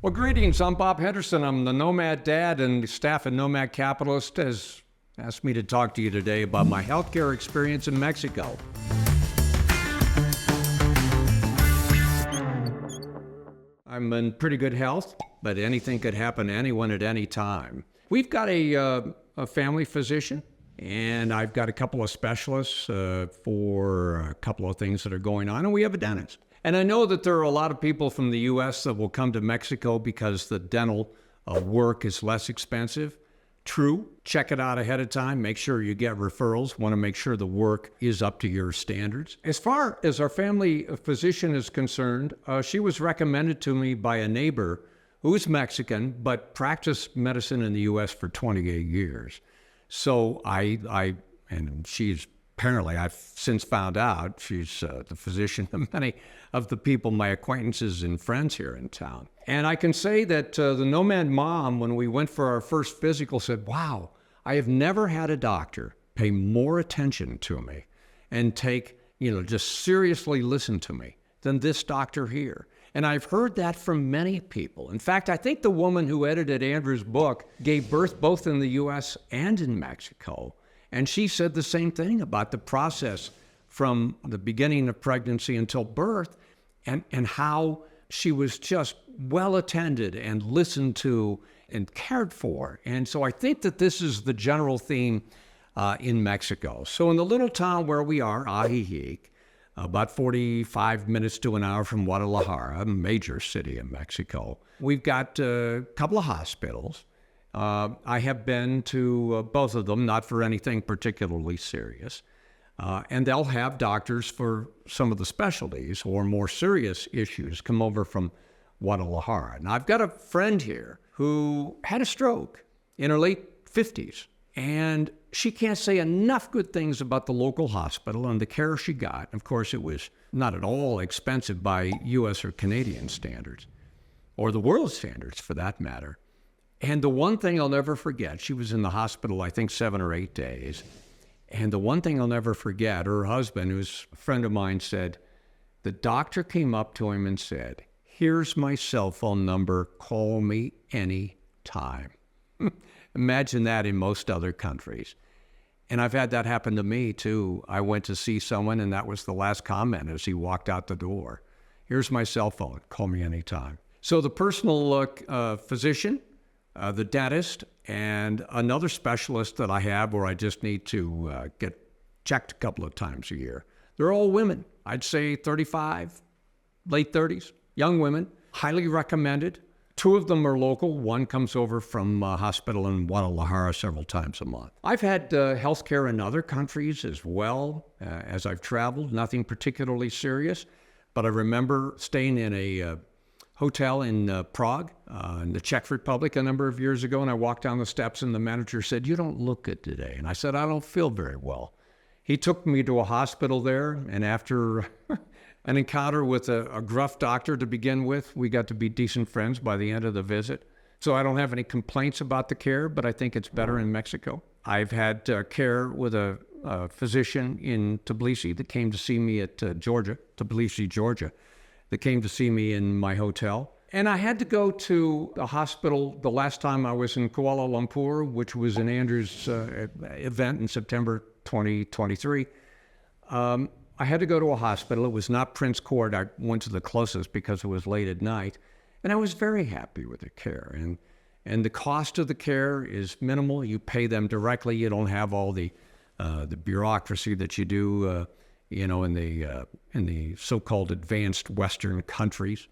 Well, greetings. I'm Bob Henderson. I'm the Nomad Dad, and the staff at Nomad Capitalist has asked me to talk to you today about my healthcare experience in Mexico. I'm in pretty good health, but anything could happen to anyone at any time. We've got a family physician, and I've got a couple of specialists for a couple of things that are going on, and we have a dentist. And I know that there are a lot of people from the U.S. that will come to Mexico because the dental work is less expensive. True. Check it out ahead of time. Make sure you get referrals. Want to make sure the work is up to your standards. As far as our family physician is concerned, she was recommended to me by a neighbor who is Mexican, but practiced medicine in the U.S. for 28 years. So and she's apparently, I've since found out, she's the physician of many of the people, my acquaintances and friends here in town. And I can say that the Nomad mom, when we went for our first physical, said, wow, I have never had a doctor pay more attention to me and just seriously listen to me than this doctor here. And I've heard that from many people. In fact, I think the woman who edited Andrew's book gave birth both in the U.S. and in Mexico. And she said the same thing about the process from the beginning of pregnancy until birth and how she was just well attended and listened to and cared for. And so I think that this is the general theme in Mexico. So in the little town where we are, Ajijic, about 45 minutes to an hour from Guadalajara, a major city in Mexico, we've got a couple of hospitals. I have been to both of them, not for anything particularly serious. And they'll have doctors for some of the specialties or more serious issues come over from Guadalajara. Now, I've got a friend here who had a stroke in her late 50s, and she can't say enough good things about the local hospital and the care she got. Of course, it was not at all expensive by U.S. or Canadian standards, or the world standards for that matter. And the one thing I'll never forget, she was in the hospital, I think, 7 or 8 days. And the one thing I'll never forget, her husband, who's a friend of mine, said, the doctor came up to him and said, here's my cell phone number, call me any time. Imagine that in most other countries. And I've had that happen to me too. I went to see someone and that was the last comment as he walked out the door. Here's my cell phone, call me anytime. So the personal physician, the dentist, and another specialist that I have where I just need to get checked a couple of times a year. They're all women. I'd say 35, late 30s, young women, highly recommended. 2 of them are local. One comes over from a hospital in Guadalajara several times a month. I've had healthcare in other countries as well as I've traveled, nothing particularly serious, but I remember staying in a hotel in Prague, in the Czech Republic a number of years ago, and I walked down the steps and the manager said, you don't look good today. And I said, I don't feel very well. He took me to a hospital there, and after an encounter with a gruff doctor to begin with, we got to be decent friends by the end of the visit. So I don't have any complaints about the care, but I think it's better in Mexico. I've had care with a physician in Tbilisi that came to see me at Tbilisi, Georgia, that came to see me in my hotel. And I had to go to the hospital the last time I was in Kuala Lumpur, which was in Andrew's event in September 2023. I had to go to a hospital. It was not Prince Court. I went to the closest because it was late at night. And I was very happy with the care. And the cost of the care is minimal. You pay them directly. You don't have all the bureaucracy that you do in the so-called advanced Western countries,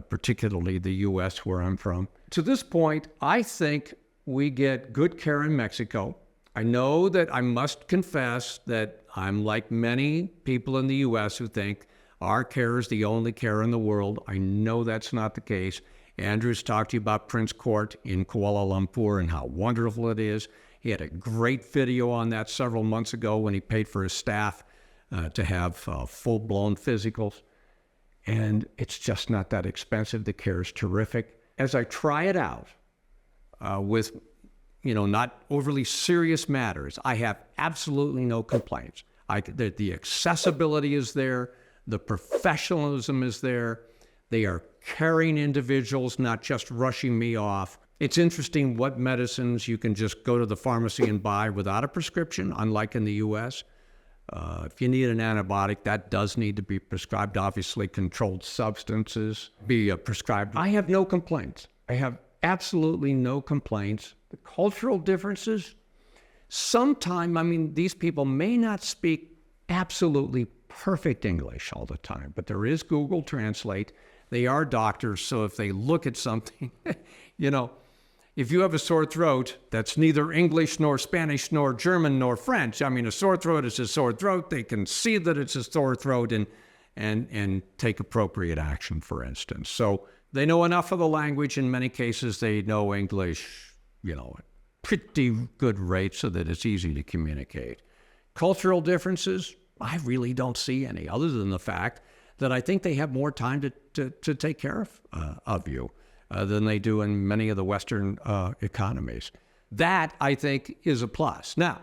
particularly the U.S. where I'm from. To this point, I think we get good care in Mexico. I know that I must confess that I'm like many people in the U.S. who think our care is the only care in the world. I know that's not the case. Andrew's talked to you about Prince Court in Kuala Lumpur and how wonderful it is. He had a great video on that several months ago when he paid for his staff to have full-blown physicals. And it's just not that expensive. The care is terrific. As I try it out with, not overly serious matters, I have absolutely no complaints. The accessibility is there. The professionalism is there. They are caring individuals, not just rushing me off. It's interesting what medicines you can just go to the pharmacy and buy without a prescription, unlike in the U.S. If you need an antibiotic, that does need to be prescribed. Obviously, controlled substances be prescribed. I have no complaints. I have absolutely no complaints. The cultural differences, sometimes, these people may not speak absolutely perfect English all the time, but there is Google Translate. They are doctors, so if they look at something, if you have a sore throat, that's neither English nor Spanish nor German nor French. A sore throat is a sore throat. They can see that it's a sore throat and take appropriate action, for instance. So they know enough of the language. In many cases, they know English, at pretty good rate so that it's easy to communicate. Cultural differences, I really don't see any, other than the fact that I think they have more time to take care of you than they do in many of the Western economies. That, I think, is a plus. Now,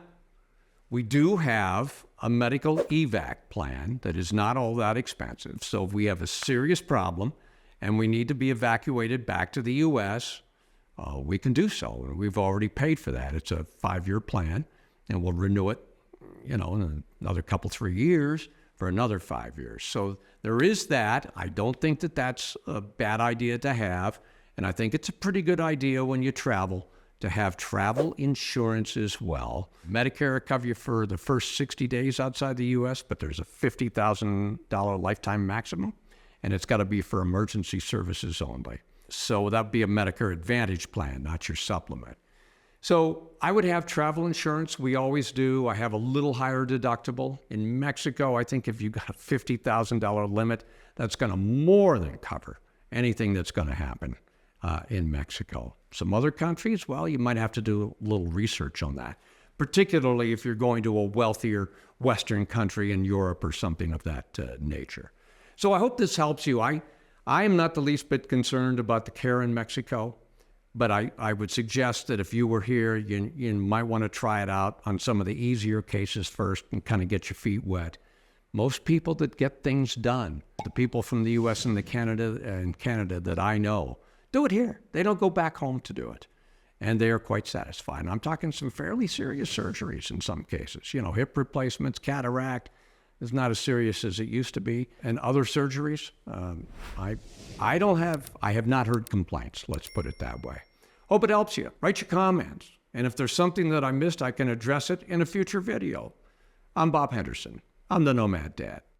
we do have a medical evac plan that is not all that expensive. So if we have a serious problem and we need to be evacuated back to the U.S., we can do so. And we've already paid for that. It's a 5-year plan, and we'll renew it, in another 3 years for another 5 years. So there is that. I don't think that that's a bad idea to have. And I think it's a pretty good idea when you travel to have travel insurance as well. Medicare will cover you for the first 60 days outside the U.S., but there's a $50,000 lifetime maximum, and it's got to be for emergency services only. So that would be a Medicare Advantage plan, not your supplement. So I would have travel insurance. We always do. I have a little higher deductible. In Mexico, I think if you got a $50,000 limit, that's going to more than cover anything that's going to happen in Mexico. Some other countries, well, you might have to do a little research on that, particularly if you're going to a wealthier Western country in Europe or something of that nature. So I hope this helps you. I am not the least bit concerned about the care in Mexico, but I would suggest that if you were here, you might want to try it out on some of the easier cases first and kind of get your feet wet. Most people that get things done, the people from the U.S. and Canada that I know, do it here. They don't go back home to do it. And they are quite satisfied. And I'm talking some fairly serious surgeries in some cases. Hip replacements, cataract is not as serious as it used to be. And other surgeries, I have not heard complaints, let's put it that way. Hope it helps you. Write your comments. And if there's something that I missed, I can address it in a future video. I'm Bob Henderson. I'm the Nomad Dad.